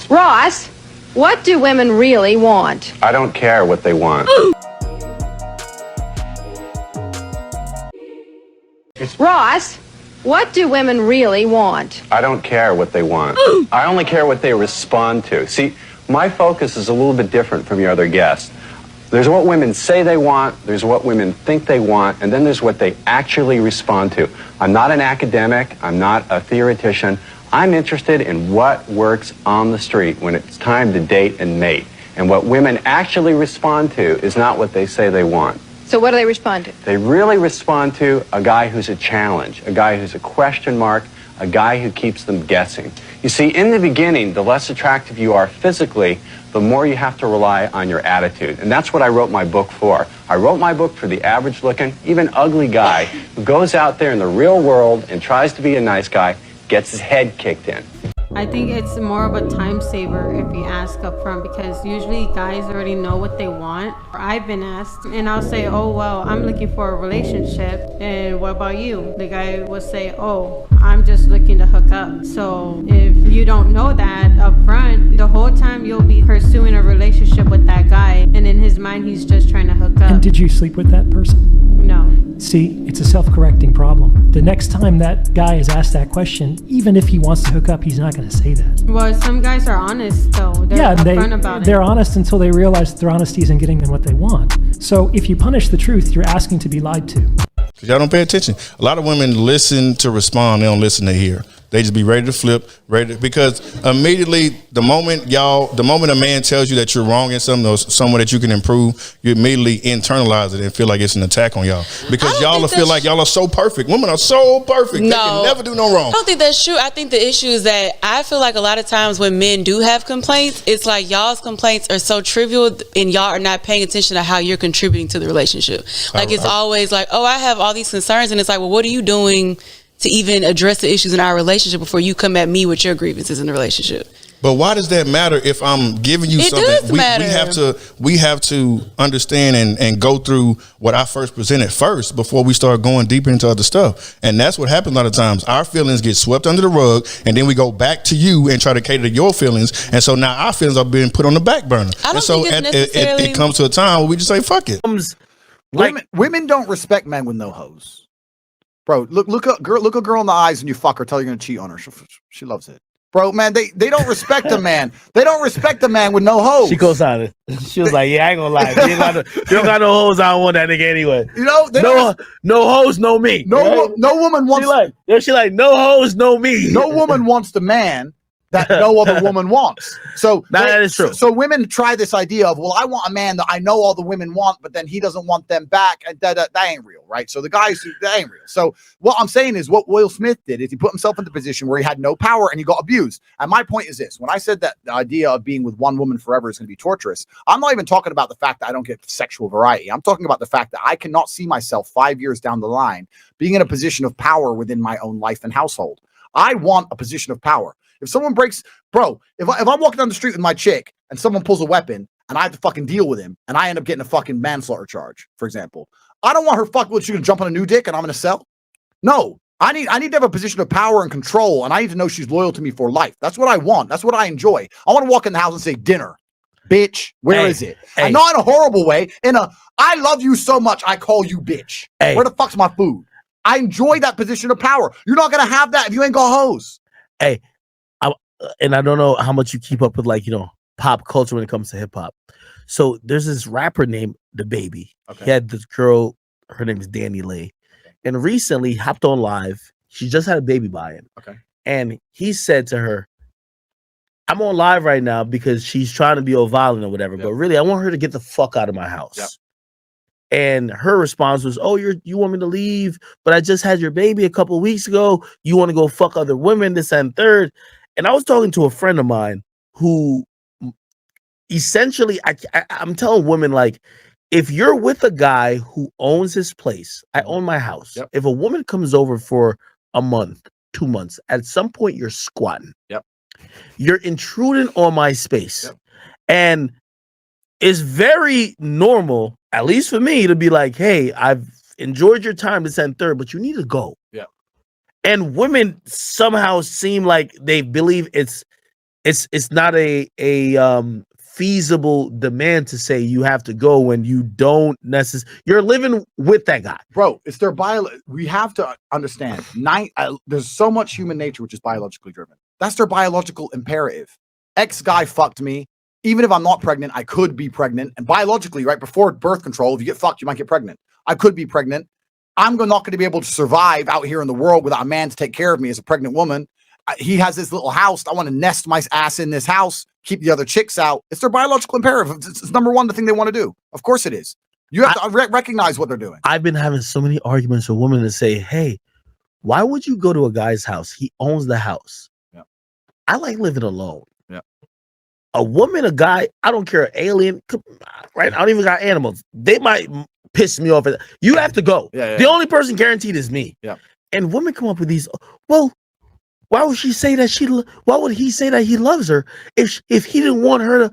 Ross, what do women really want? I don't care what they want. Ross, what do women really want? I don't care what they want. I only care what they respond to. See, my focus is a little bit different from your other guests. There's what women say they want, there's what women think they want, and then there's what they actually respond to. I'm not an academic, I'm not a theoretician. I'm interested in what works on the street when it's time to date and mate. And what women actually respond to is not what they say they want. So what do they respond to? They really respond to a guy who's a challenge, a guy who's a question mark, a guy who keeps them guessing. You see, in the beginning, the less attractive you are physically, the more you have to rely on your attitude. And that's what I wrote my book for. I wrote my book for the average-looking, even ugly guy who goes out there in the real world and tries to be a nice guy, gets his head kicked in. I think it's more of a time saver if you ask up front, because usually guys already know what they want. I've been asked and I'll say, oh, well, I'm looking for a relationship. And what about you? The guy will say, oh, I'm just looking to hook up. So if you don't know that up front, the whole time you'll be pursuing a relationship with that guy. And in his mind, he's just trying to hook up. And did you sleep with that person? No. See, it's a self-correcting problem. The next time that guy is asked that question, even if he wants to hook up, he's not going to say that. Well, some guys are honest, though. They're upfront about it. They're honest until they realize that their honesty isn't getting them what they want. So if you punish the truth, you're asking to be lied to. Because y'all don't pay attention. A lot of women listen to respond. They don't listen to hear. They just be ready to flip, because immediately the moment a man tells you that you're wrong in something or somewhere that you can improve, you immediately internalize it and feel like it's an attack on y'all. Because y'all feel like y'all are so perfect. Women are so perfect. No, they can never do no wrong. I don't think that's true. I think the issue is that I feel like a lot of times when men do have complaints, it's like y'all's complaints are so trivial and y'all are not paying attention to how you're contributing to the relationship. Like it's always like, oh, I have all these concerns, and it's like, well, what are you doing to even address the issues in our relationship before you come at me with your grievances in the relationship? But why does that matter if I'm giving you something? Does matter. We have to understand and go through what I first presented first before we start going deeper into other stuff. And that's what happens a lot of times. Our feelings get swept under the rug, and then we go back to you and try to cater to your feelings. And so now our feelings are being put on the back burner. I don't think it's necessarily... it comes to a time where we just say, fuck it. Women don't respect men with no hose. Bro, look a girl in the eyes and you fuck her, tell her you're gonna cheat on her. She loves it. Bro, man, they don't respect a man. They don't respect a man with no hoes. She goes on it. She was like, yeah, I ain't gonna lie. You don't got no hoes, I don't want that nigga anyway. You know, no hoes, no me. No woman wants she like, no hoes, no me. No woman wants the man that no other woman wants. So that is true. So women try this idea of, well, I want a man that I know all the women want, but then he doesn't want them back, and that ain't real, right? So the guys, that ain't real. So what I'm saying is, what Will Smith did is he put himself in the position where he had no power and he got abused. And my point is this: when I said that the idea of being with one woman forever is going to be torturous, I'm not even talking about the fact that I don't get sexual variety. I'm talking about the fact that I cannot see myself 5 years down the line being in a position of power within my own life and household. I want a position of power. If someone breaks, bro, if I'm walking down the street with my chick and someone pulls a weapon and I have to fucking deal with him and I end up getting a fucking manslaughter charge, for example, I don't want her fucking, she's gonna jump on a new dick and I'm gonna sell. No, I need to have a position of power and control, and I need to know she's loyal to me for life. That's what I want. That's what I enjoy. I want to walk in the house and say, dinner, bitch, where is it? And not in a horrible way, I love you so much, I call you bitch. Where the fuck's my food? I enjoy that position of power. You're not gonna have that if you ain't got hoes. And I don't know how much you keep up with, pop culture when it comes to hip hop. So there's this rapper named DaBaby. Okay. He had this girl, her name is Danny Lay, and recently hopped on live. She just had a baby by him. Okay. And he said to her, I'm on live right now because she's trying to be all violent or whatever, but really I want her to get the fuck out of my house. Yep. And her response was, oh, you want me to leave, but I just had your baby a couple of weeks ago. You want to go fuck other women, this and third. And I was talking to a friend of mine who essentially, I'm telling women, like, if you're with a guy who owns his place, I own my house. Yep. If a woman comes over for a month, 2 months, at some point you're squatting. Yep. You're intruding on my space. Yep. And it's very normal, at least for me, to be like, hey, I've enjoyed your time this and third, but you need to go. Yeah. And women somehow seem like they believe it's it's not a feasible demand to say you have to go when you don't necessarily. You're living with that guy, bro. It's their we have to understand. There's so much human nature which is biologically driven. That's their biological imperative. X guy fucked me. Even if I'm not pregnant, I could be pregnant. And biologically, right before birth control, if you get fucked, you might get pregnant. I could be pregnant. I'm not going to be able to survive out here in the world without a man to take care of me as a pregnant woman. He has this little house. I want to nest my ass in this house, keep the other chicks out. It's their biological imperative. It's number one, the thing they want to do. Of course it is. You have to recognize what they're doing. I've been having so many arguments with women that say, hey, why would you go to a guy's house? He owns the house. Yeah. I like living alone. Yeah. A woman, a guy, I don't care, alien, right? I don't even got animals. They might piss me off. You have to go. Yeah. The only person guaranteed is me. Yeah. And women come up with these, well, why would she say that why would he say that he loves her if he didn't want her to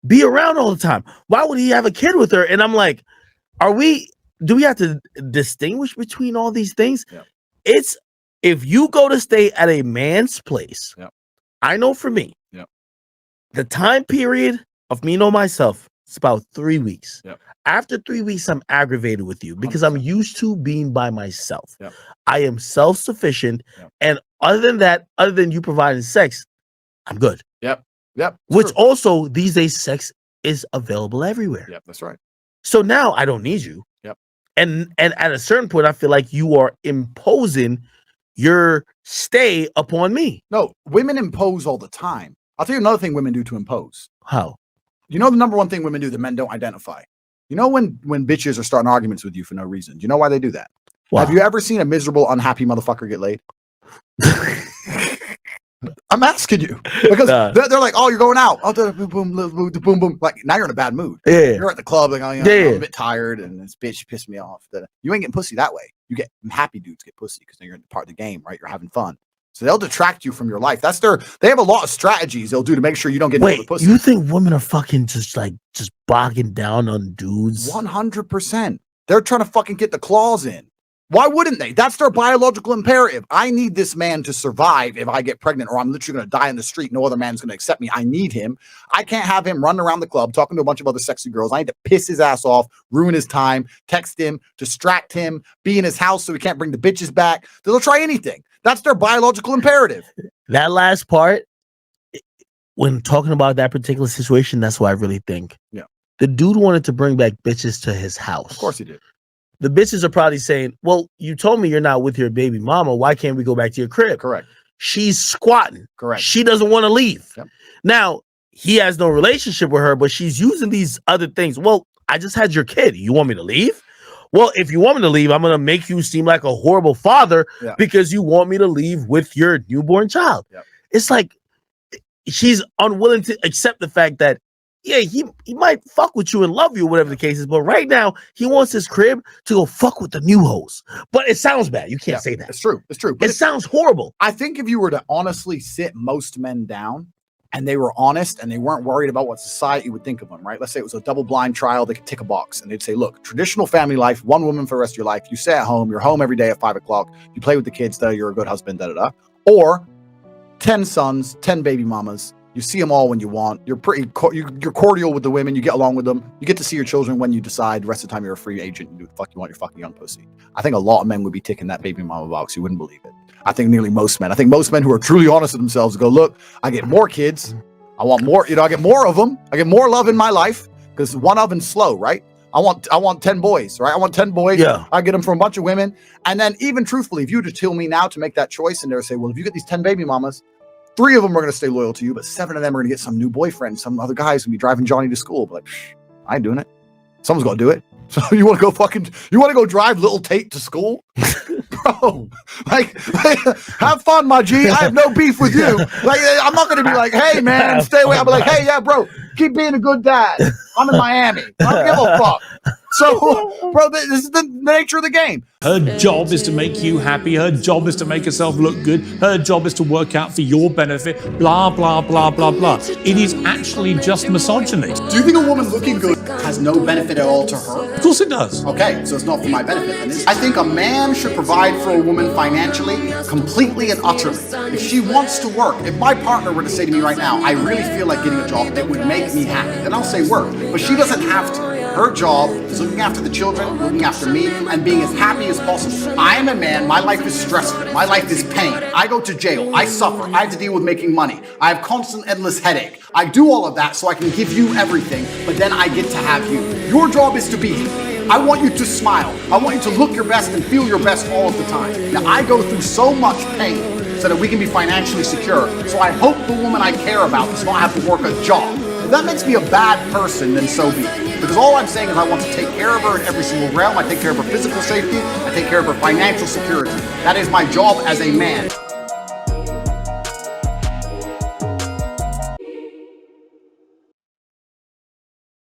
be around all the time? Why would he have a kid with her? And I'm like, do we have to distinguish between all these things? Yeah. It's if you go to stay at a man's place, yeah. I know for me, yeah. the time period of me know myself, it's about 3 weeks. Yeah. After 3 weeks, I'm aggravated with you because 100%. I'm used to being by myself. Yeah. I am self-sufficient. Yeah. And other than that, other than you providing sex, I'm good. Yep. Which also these days, sex is available everywhere. Yep, that's right. So now I don't need you. Yep. And at a certain point, I feel like you are imposing your stay upon me. No, women impose all the time. I'll tell you another thing women do to impose. How? You know the number one thing women do that men don't identify? You know when bitches are starting arguments with you for no reason. Do you know why they do that? Wow. Have you ever seen a miserable, unhappy motherfucker get laid? I'm asking you. Because they're like, oh, you're going out. Oh, boom, boom, boom. Like, now you're in a bad mood. Yeah. You're at the club, like, oh, you know, I'm a bit tired, and this bitch pissed me off. You ain't getting pussy that way. You get happy dudes get pussy because you're in part of the game, right? You're having fun. So they'll detract you from your life. They have a lot of strategies they'll do to make sure you don't get the pussy. You think women are fucking just bogging down on dudes? 100%. They're trying to fucking get the claws in. Why wouldn't they? That's their biological imperative. I need this man to survive if I get pregnant or I'm literally going to die in the street. No other man's going to accept me. I need him. I can't have him running around the club talking to a bunch of other sexy girls. I need to piss his ass off, ruin his time, text him, distract him, be in his house so he can't bring the bitches back. They'll try anything. That's their biological imperative. That last part, when talking about that particular situation, that's what I really think. Yeah. The dude wanted to bring back bitches to his house. Of course he did. The bitches are probably saying, well, you told me you're not with your baby mama. Why can't we go back to your crib? Correct. She's squatting. Correct. She doesn't want to leave. Yep. Now, he has no relationship with her, but she's using these other things. Well, I just had your kid. You want me to leave? Well, if you want me to leave, I'm going to make you seem like a horrible father because you want me to leave with your newborn child. Yep. It's like she's unwilling to accept the fact that, yeah, he might fuck with you and love you, whatever the case is, but right now he wants his crib to go fuck with the new hoes. But it sounds bad. You can't say that. It's true. It's true. But it sounds horrible. I think if you were to honestly sit most men down and they were honest and they weren't worried about what society would think of them, right? Let's say it was a double-blind trial. They could tick a box and they'd say, look, traditional family life, one woman for the rest of your life. You stay at home. You're home every day at 5 o'clock. You play with the kids. You're a good husband, da-da-da. Or 10 sons, 10 baby mamas. You see them all when you want. You're you're cordial with the women. You get along with them. You get to see your children when you decide. The rest of the time, you're a free agent. You do what the fuck you want. You're fucking young pussy. I think a lot of men would be ticking that baby mama box. You wouldn't believe it. I think nearly most men. I think most men who are truly honest with themselves go, look, I get more kids. I want more. I get more of them. I get more love in my life because one of them's slow, right? I want 10 boys, right? I want 10 boys. Yeah. I get them from a bunch of women. And then even truthfully, if you were to tell me now to make that choice and they would say, well, if you get these 10 baby mamas, 3 of them are going to stay loyal to you, but 7 of them are going to get some new boyfriend. Some other guys going to be driving Johnny to school. But like, I ain't doing it. Someone's going to do it. So you want to go drive little Tate to school? Bro, like, have fun, my G. I have no beef with you. Like, I'm not going to be like, hey, man, stay away. I'll be like, hey, yeah, bro, keep being a good dad. I'm in Miami. I don't give a fuck. So, bro, this is the nature of the game. Her job is to make you happy. Her job is to make herself look good. Her job is to work out for your benefit. Blah, blah, blah, blah, blah. It is actually just misogyny. Do you think a woman looking good has no benefit at all to her? Of course it does. Okay, so it's not for my benefit, then, is it? I think a man should provide for a woman financially, completely and utterly. If she wants to work, if my partner were to say to me right now, I really feel like getting a job that would make me happy, then I'll say work. But she doesn't have to. Her job is looking after the children, looking after me, and being as happy as possible. I am a man, my life is stressful, my life is pain. I go to jail, I suffer, I have to deal with making money. I have constant endless headache. I do all of that so I can give you everything, but then I get to have you. Your job is to be here. I want you to smile. I want you to look your best and feel your best all of the time. Now, I go through so much pain so that we can be financially secure. So I hope the woman I care about does not have to work a job. If that makes me a bad person, then so be it. Because all I'm saying is I want to take care of her in every single realm. I take care of her physical safety. I take care of her financial security. That is my job as a man.